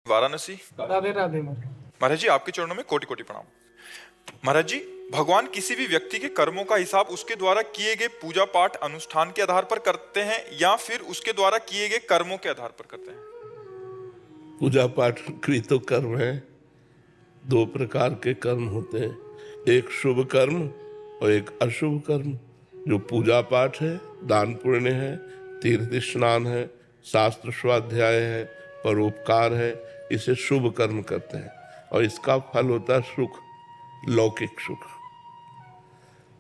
वाराणसी। राधे राधे महाराज। महाराज जी आपके चरणों में कोटि कोटि प्रणाम। महाराज जी, भगवान किसी भी व्यक्ति के कर्मों का हिसाब उसके द्वारा किए गए पूजा पाठ अनुष्ठान के आधार पर करते हैं या फिर उसके द्वारा किए गए कर्मों के आधार पर करते हैं? पूजा पाठ भी तो कर्म है। दो प्रकार के कर्म होते हैं, एक शुभ कर्म और एक अशुभ कर्म। जो पूजा पाठ है, दान पुण्य है, तीर्थ स्नान है, शास्त्र स्वाध्याय है, परोपकार है, इसे शुभ कर्म कहते हैं और इसका फल होता है सुख, लौकिक सुख।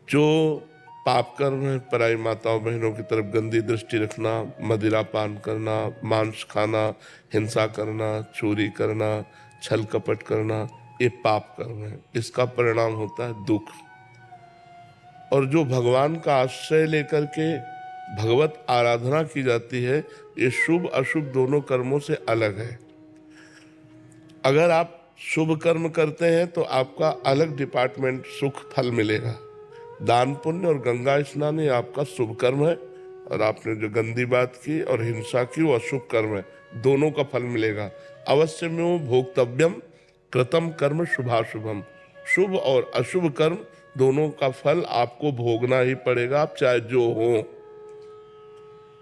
जो पाप कर्म है, पराई माताओं बहनों की तरफ गंदी दृष्टि रखना, मदिरा पान करना, मांस खाना, हिंसा करना, चोरी करना, छल कपट करना, ये पाप कर्म है। इसका परिणाम होता है दुख। और जो भगवान का आश्रय लेकर के भगवत आराधना की जाती है, ये शुभ अशुभ दोनों कर्मों से अलग है। अगर आप शुभ कर्म करते हैं तो आपका अलग डिपार्टमेंट सुख फल मिलेगा। दान पुण्य और गंगा स्नान ये आपका शुभ कर्म है, और आपने जो गंदी बात की और हिंसा की वो अशुभ कर्म है। दोनों का फल मिलेगा। अवश्य में वो भोक्तव्यम कृतम कर्म शुभाशुभम। शुभ और अशुभ कर्म दोनों का फल आपको भोगना ही पड़ेगा, आप चाहे जो हो।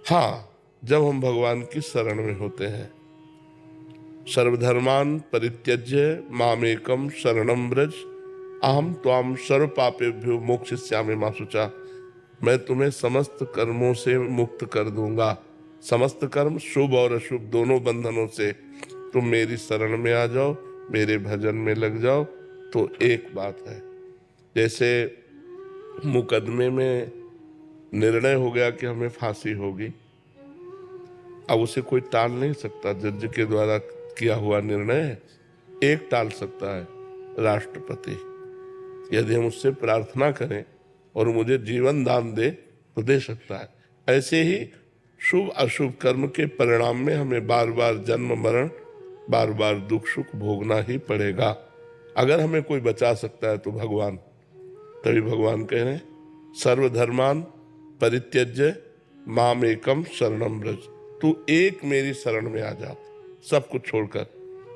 हाँ, जब हम भगवान की शरण में होते हैं। सर्वधर्मान परित्यज्य मामेकम शरणम व्रज अहम त्वाम सर्व पापेभ्यो मोक्षयिष्यामि मा शुचा। मैं तुम्हें समस्त कर्मों से मुक्त कर दूंगा, समस्त कर्म शुभ और अशुभ दोनों बंधनों से। तुम मेरी शरण में आ जाओ, मेरे भजन में लग जाओ। तो एक बात है, जैसे मुकदमे में निर्णय हो गया कि हमें फांसी होगी, अब उसे कोई टाल नहीं सकता। जज के द्वारा किया हुआ निर्णय एक टाल सकता है, राष्ट्रपति। यदि हम उससे प्रार्थना करें और मुझे जीवन दान दे तो दे सकता है। ऐसे ही शुभ अशुभ कर्म के परिणाम में हमें बार बार जन्म मरण, बार बार दुख सुख भोगना ही पड़ेगा। अगर हमें कोई बचा सकता है तो भगवान। तभी भगवान कह रहे हैं सर्वधर्मान परित्यज्य माम एकम शरणम व्रज। तू एक मेरी शरण में आ जा, सब कुछ छोड़कर,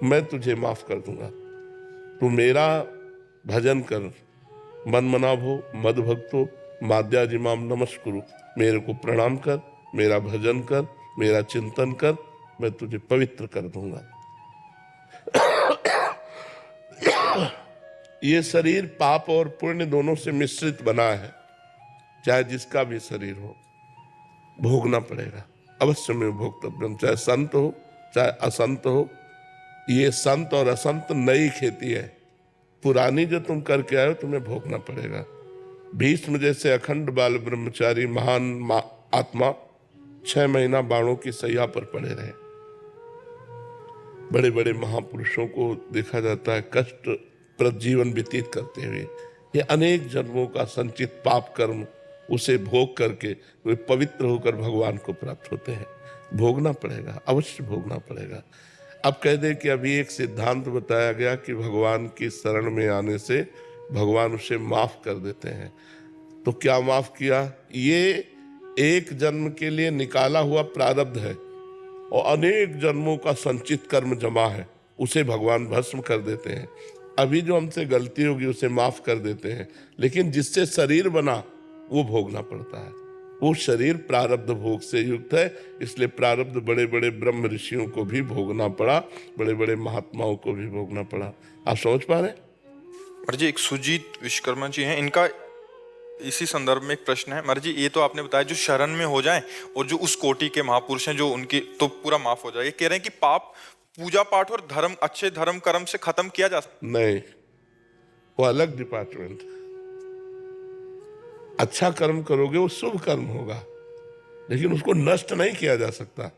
मैं तुझे माफ कर दूंगा। तू मेरा भजन कर, मन मनाभो मद भक्तो माद्याजिमाम नमस्कुरु। मेरे को प्रणाम कर, मेरा भजन कर, मेरा चिंतन कर, मैं तुझे पवित्र कर दूंगा। ये शरीर पाप और पुण्य दोनों से मिश्रित बना है। चाहे जिसका भी शरीर हो, भोगना पड़ेगा। अवश्य में भोक्तव्यम, चाहे संत हो चाहे असंत हो। ये संत और असंत नई खेती है, पुरानी जो तुम करके आए हो तुम्हें भोगना पड़ेगा। भीष्म जैसे अखंड बाल ब्रह्मचारी महान आत्मा 6 महीना बाणों की सैया पर पड़े रहे। बड़े बड़े महापुरुषों को देखा जाता है कष्ट प्रद जीवन व्यतीत करते हुए। ये अनेक जन्मों का संचित पाप कर्म, उसे भोग करके वे पवित्र होकर भगवान को प्राप्त होते हैं। भोगना पड़ेगा, अवश्य भोगना पड़ेगा। अब कह दे कि अभी एक सिद्धांत बताया गया कि भगवान की शरण में आने से भगवान उसे माफ कर देते हैं। तो क्या माफ किया? ये एक जन्म के लिए निकाला हुआ प्रारब्ध है और अनेक जन्मों का संचित कर्म जमा है, उसे भगवान भस्म कर देते हैं। अभी जो हमसे गलती होगी उसे माफ कर देते हैं, लेकिन जिससे शरीर बना वो भोगना पड़ता है। वो शरीर प्रारब्ध भोग से युक्त है, इसलिए प्रारब्ध बड़े बड़े ब्रह्म ऋषियों को भी भोगना पड़ा, बड़े बड़े महात्माओं को भी भोगना पड़ा। आप समझ पा रहे? महाराज जी, एक सुजीत विश्वकर्मा जी हैं, इनका इसी संदर्भ में एक प्रश्न है। महाराज जी, ये तो आपने बताया जो शरण में हो जाएं और जो उस कोटि के महापुरुष हैं जो उनकी तो पूरा माफ हो जाए। ये कह रहे हैं कि पाप पूजा पाठ और धर्म, अच्छे धर्म कर्म से खत्म किया जा सकता? नहीं, वो अलग डिपार्टमेंट। अच्छा कर्म करोगे वो शुभ कर्म होगा, लेकिन उसको नष्ट नहीं किया जा सकता।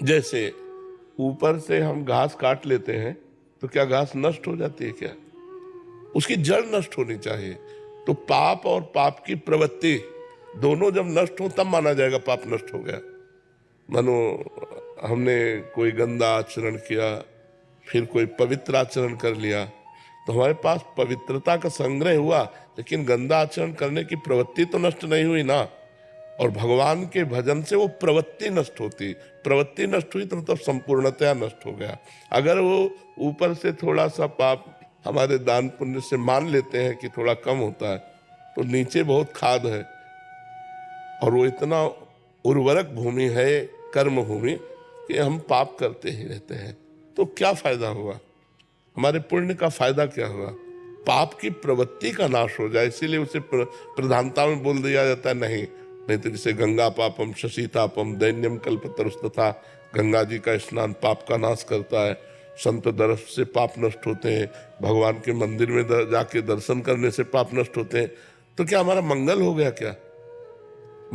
जैसे ऊपर से हम घास काट लेते हैं तो क्या घास नष्ट हो जाती है? क्या उसकी जड़ नष्ट होनी चाहिए। तो पाप और पाप की प्रवृत्ति दोनों जब नष्ट हो तब माना जाएगा पाप नष्ट हो गया। मानो हमने कोई गंदा आचरण किया, फिर कोई पवित्र आचरण कर लिया, तो हमारे पास पवित्रता का संग्रह हुआ, लेकिन गंदा आचरण करने की प्रवृत्ति तो नष्ट नहीं हुई ना। और भगवान के भजन से वो प्रवृत्ति नष्ट होती। प्रवृत्ति नष्ट हुई तो मतलब संपूर्णतया नष्ट हो गया। अगर वो ऊपर से थोड़ा सा पाप हमारे दान पुण्य से मान लेते हैं कि थोड़ा कम होता है, तो नीचे बहुत खाद है और वो इतना उर्वरक भूमि है, कर्म भूमि, कि हम पाप करते ही रहते हैं। तो क्या फायदा हुआ? हमारे पुण्य का फायदा क्या हुआ? पाप की प्रवृत्ति का नाश हो जाए, इसीलिए उसे प्रधानता में बोल दिया जाता है। नहीं तो जैसे गंगा पापम शशीतापम दैन्यम कल्पतरुस्तथा, गंगा जी का स्नान पाप का नाश करता है, संत दर्श से पाप नष्ट होते हैं, भगवान के मंदिर में जाके दर्शन करने से पाप नष्ट होते हैं। तो क्या हमारा मंगल हो गया? क्या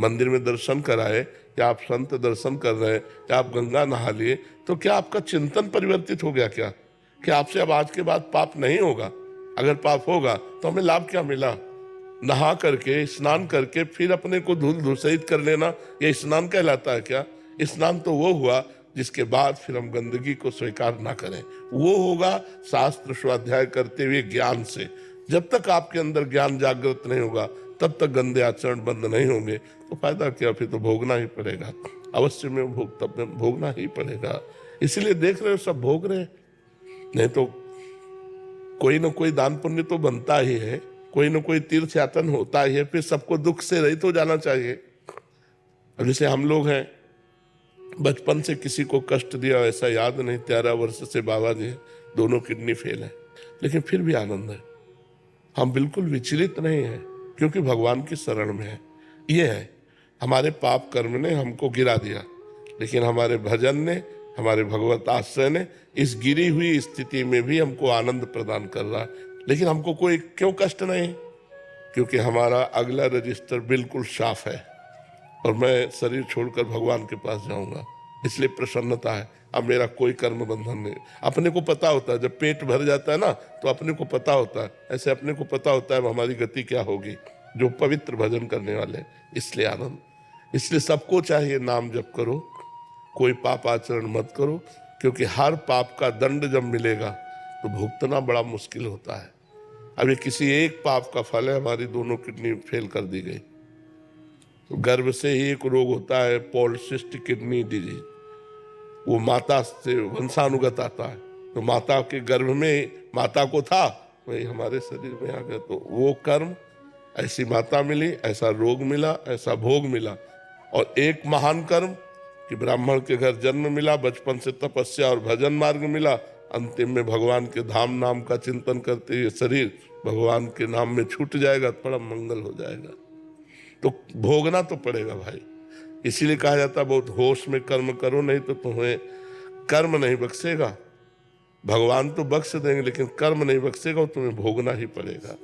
मंदिर में दर्शन कराए, या आप संत दर्शन कर रहे हैं, या आप गंगा नहा लिए, तो क्या आपका चिंतन परिवर्तित हो गया? क्या कि आपसे अब आज के बाद पाप नहीं होगा? अगर पाप होगा तो हमें लाभ क्या मिला? नहा करके, स्नान करके फिर अपने को धूल धूसरित कर लेना, यह स्नान कहलाता है क्या? स्नान तो वो हुआ जिसके बाद फिर हम गंदगी को स्वीकार ना करें। वो होगा शास्त्र स्वाध्याय करते हुए ज्ञान से। जब तक आपके अंदर ज्ञान जागृत नहीं होगा तब तक गंदे आचरण बंद नहीं होंगे। तो फायदा क्या? फिर तो भोगना ही पड़ेगा, अवश्य में भोगना ही पड़ेगा। इसलिए देख रहे हो सब भोग रहे हैं। नहीं तो कोई ना कोई दान पुण्य तो बनता ही है, कोई ना कोई तीर्थ यातन होता ही है, फिर सबको दुख से रहित हो जाना चाहिए। अब जैसे हम लोग हैं, बचपन से किसी को कष्ट दिया ऐसा याद नहीं। 13 वर्ष से बाबा जी दोनों किडनी फेल है, लेकिन फिर भी आनंद है। हम बिल्कुल विचलित नहीं है, क्योंकि भगवान की शरण में है। ये है, हमारे पाप कर्म ने हमको गिरा दिया, लेकिन हमारे भजन ने, हमारे भगवत आश्रय ने इस गिरी हुई स्थिति में भी हमको आनंद प्रदान कर रहा है। लेकिन हमको कोई क्यों कष्ट नहीं? क्योंकि हमारा अगला रजिस्टर बिल्कुल साफ है और मैं शरीर छोड़कर भगवान के पास जाऊंगा, इसलिए प्रसन्नता है। अब मेरा कोई कर्म बंधन नहीं। अपने को पता होता है, जब पेट भर जाता है ना तो अपने को पता होता है, ऐसे अपने को पता होता है हमारी गति क्या होगी, जो पवित्र भजन करने वाले। इसलिए आनंद। इसलिए सबको चाहिए नाम जप करो, कोई पाप आचरण मत करो, क्योंकि हर पाप का दंड जब मिलेगा तो भुगतना बड़ा मुश्किल होता है। अब ये किसी एक पाप का फल है, हमारी दोनों किडनी फेल कर दी गई। तो गर्भ से ही एक रोग होता है, पॉलिसिस्टिक किडनी डिजीज, वो माता से वंशानुगत आता है। तो माता के गर्भ में माता को था, वही हमारे शरीर में आ गया। तो वो कर्म, ऐसी माता मिली, ऐसा रोग मिला, ऐसा भोग मिला। और एक महान कर्म कि ब्राह्मण के घर जन्म मिला, बचपन से तपस्या और भजन मार्ग मिला, अंतिम में भगवान के धाम नाम का चिंतन करते हुए शरीर भगवान के नाम में छूट जाएगा, बड़ा मंगल हो जाएगा। तो भोगना तो पड़ेगा भाई। इसीलिए कहा जाता है बहुत होश में कर्म करो, नहीं तो तुम्हें कर्म नहीं बख्शेगा। भगवान तो बख्श देंगे, लेकिन कर्म नहीं बख्शेगा, तुम्हें भोगना ही पड़ेगा।